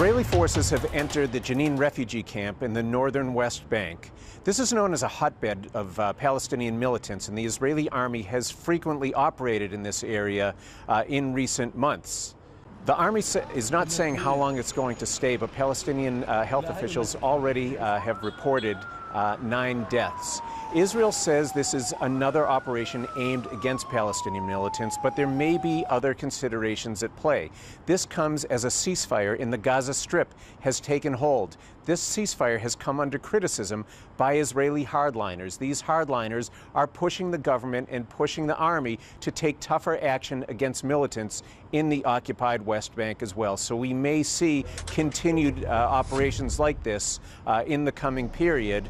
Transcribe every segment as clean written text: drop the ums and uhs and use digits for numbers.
Israeli forces have entered the Jenin refugee camp in the northern West Bank. This is known as a hotbed of Palestinian militants, and the Israeli army has frequently operated in this area in recent months. The army is not saying how long it's going to stay, but Palestinian health officials already have reported 9 deaths. Israel says this is another operation aimed against Palestinian militants, but there may be other considerations at play. This comes as a ceasefire in the Gaza Strip has taken hold. This ceasefire has come under criticism by Israeli hardliners. These hardliners are pushing the government and pushing the army to take tougher action against militants in the occupied West Bank as well. So we may see continued operations like this in the coming period.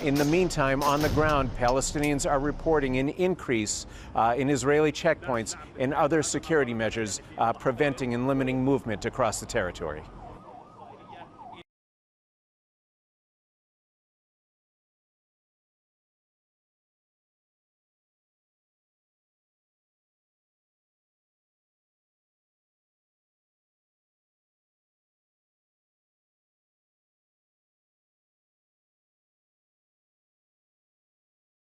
In the meantime, on the ground, Palestinians are reporting an increase in Israeli checkpoints and other security measures preventing and limiting movement across the territory.